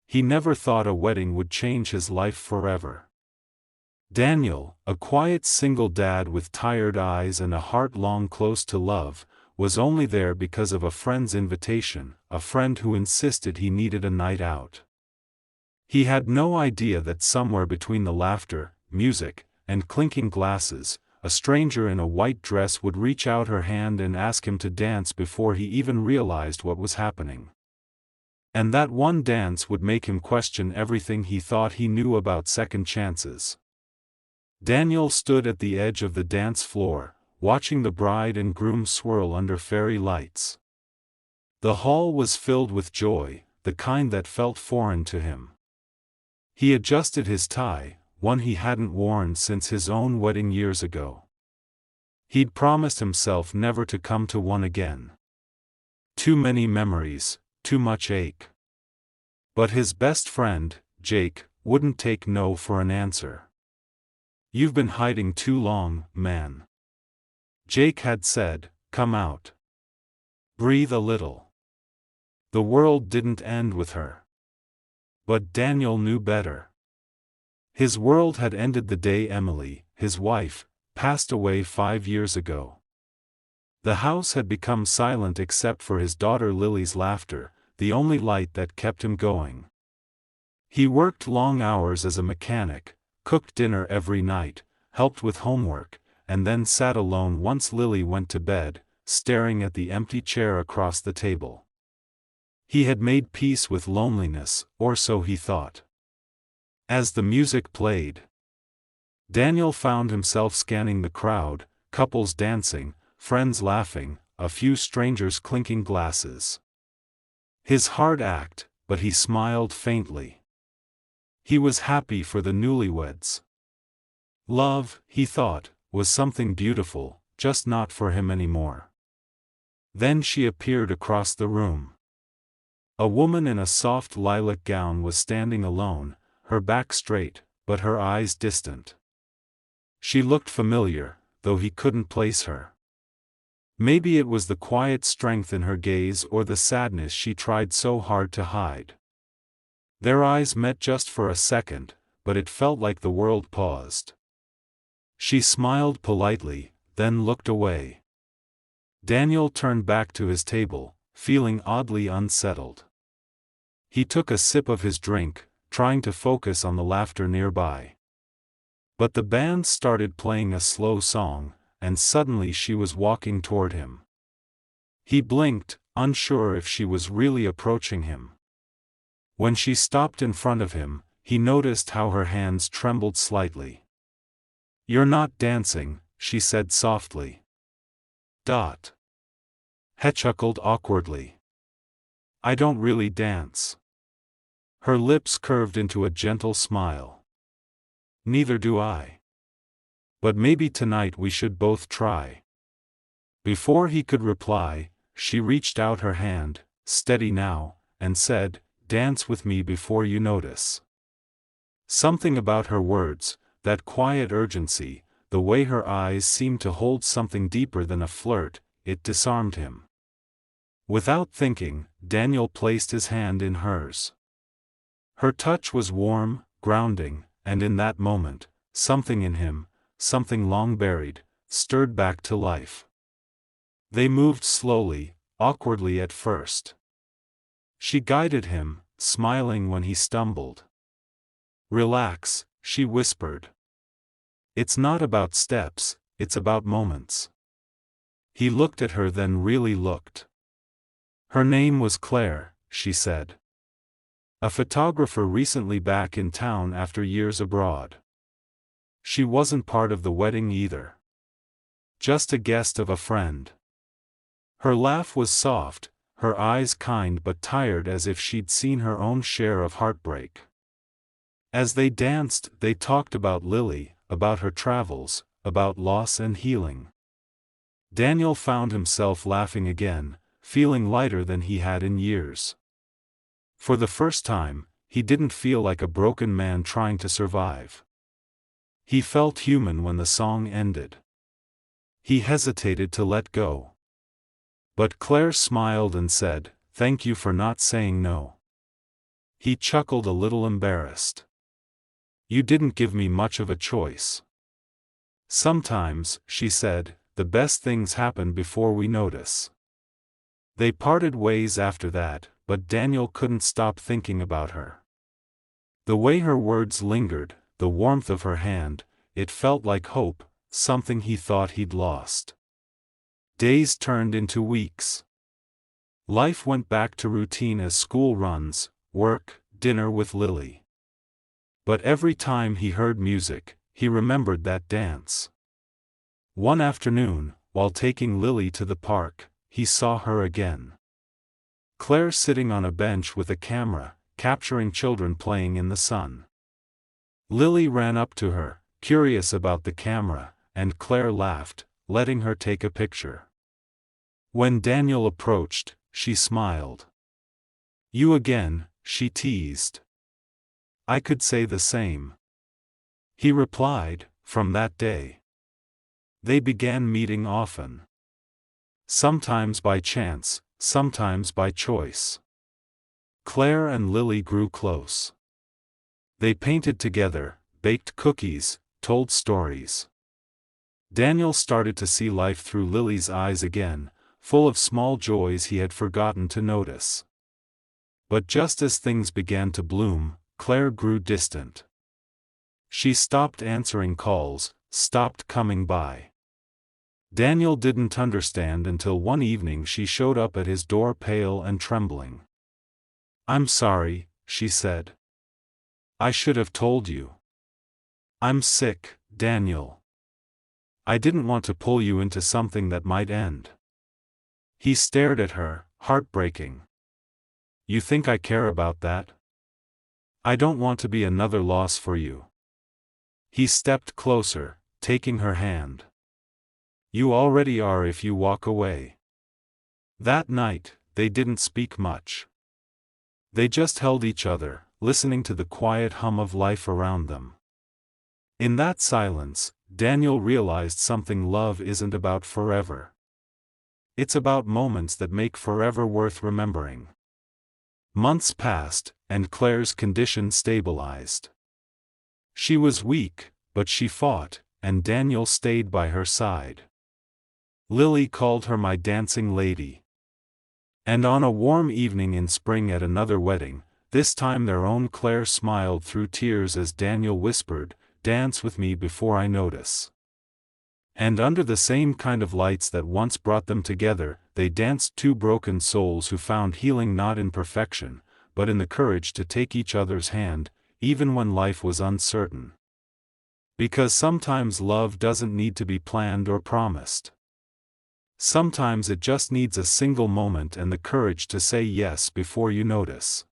He never thought a wedding would change his life forever. Daniel, a quiet single dad with tired eyes and a heart long close to love, was only there because of a friend's invitation, a friend who insisted he needed a night out. He had no idea that somewhere between the laughter, music, and clinking glasses, a stranger in a white dress would reach out her hand and ask him to dance before he even realized what was happening. And that one dance would make him question everything he thought he knew about second chances. Daniel stood at the edge of the dance floor, watching the bride and groom swirl under fairy lights. The hall was filled with joy, the kind that felt foreign to him. He adjusted his tie, one he hadn't worn since his own wedding years ago. He'd promised himself never to come to one again. Too many memories, too much ache. But his best friend, Jake, wouldn't take no for an answer. "You've been hiding too long, man," Jake had said. "Come out. Breathe a little." The world didn't end with her. But Daniel knew better. His world had ended the day Emily, his wife, passed away 5 years ago. The house had become silent except for his daughter Lily's laughter, the only light that kept him going. He worked long hours as a mechanic, cooked dinner every night, helped with homework, and then sat alone once Lily went to bed, staring at the empty chair across the table. He had made peace with loneliness, or so he thought. As the music played, Daniel found himself scanning the crowd, couples dancing, friends laughing, a few strangers clinking glasses. His heart ached, but he smiled faintly. He was happy for the newlyweds. Love, he thought, was something beautiful, just not for him anymore. Then she appeared across the room. A woman in a soft lilac gown was standing alone, her back straight, but her eyes distant. She looked familiar, though he couldn't place her. Maybe it was the quiet strength in her gaze or the sadness she tried so hard to hide. Their eyes met just for a second, but it felt like the world paused. She smiled politely, then looked away. Daniel turned back to his table, feeling oddly unsettled. He took a sip of his drink, trying to focus on the laughter nearby. But the band started playing a slow song, and suddenly she was walking toward him. He blinked, unsure if she was really approaching him. When she stopped in front of him, he noticed how her hands trembled slightly. "You're not dancing," she said softly. He chuckled awkwardly. "I don't really dance." Her lips curved into a gentle smile. "Neither do I. But maybe tonight we should both try." Before he could reply, she reached out her hand, steady now, and said, "Dance with me before you notice." Something about her words, that quiet urgency, the way her eyes seemed to hold something deeper than a flirt, it disarmed him. Without thinking, Daniel placed his hand in hers. Her touch was warm, grounding, and in that moment, something in him, something long buried, stirred back to life. They moved slowly, awkwardly at first. She guided him, smiling when he stumbled. "Relax," she whispered. "It's not about steps, it's about moments." He looked at her, then really looked. "Her name was Claire," she said. "A photographer recently back in town after years abroad. She wasn't part of the wedding either. Just a guest of a friend." Her laugh was soft, her eyes kind but tired, as if she'd seen her own share of heartbreak. As they danced, they talked about Lily, about her travels, about loss and healing. Daniel found himself laughing again, feeling lighter than he had in years. For the first time, he didn't feel like a broken man trying to survive. He felt human when the song ended. He hesitated to let go. But Claire smiled and said, "Thank you for not saying no." He chuckled a little embarrassed. You didn't give me much of a choice. Sometimes, she said, the best things happen before we notice. They parted ways after that, but Daniel couldn't stop thinking about her. The way her words lingered, the warmth of her hand, it felt like hope, something he thought he'd lost. Days turned into weeks. Life went back to routine as school runs, work, dinner with Lily. But every time he heard music, he remembered that dance. One afternoon, while taking Lily to the park, he saw her again. Claire sitting on a bench with a camera, capturing children playing in the sun. Lily ran up to her, curious about the camera, and Claire laughed, letting her take a picture. When Daniel approached, she smiled. You again, she teased. I could say the same. He replied. From that day, they began meeting often. Sometimes by chance, sometimes by choice. Claire and Lily grew close. They painted together, baked cookies, told stories. Daniel started to see life through Lily's eyes again, full of small joys he had forgotten to notice. But just as things began to bloom, Claire grew distant. She stopped answering calls, stopped coming by. Daniel didn't understand until one evening she showed up at his door pale and trembling. I'm sorry, she said. I should have told you. I'm sick, Daniel. I didn't want to pull you into something that might end. He stared at her, heartbreaking. You think I care about that? I don't want to be another loss for you. He stepped closer, taking her hand. You already are if you walk away. That night, they didn't speak much. They just held each other, listening to the quiet hum of life around them. In that silence, Daniel realized something: love isn't about forever. It's about moments that make forever worth remembering. Months passed, and Claire's condition stabilized. She was weak, but she fought, and Daniel stayed by her side. Lily called her my dancing lady. And on a warm evening in spring at another wedding, this time their own, Claire smiled through tears as Daniel whispered, "Dance with me before I notice." And under the same kind of lights that once brought them together, they danced, two broken souls who found healing not in perfection, but in the courage to take each other's hand, even when life was uncertain. Because sometimes love doesn't need to be planned or promised. Sometimes it just needs a single moment and the courage to say yes before you notice.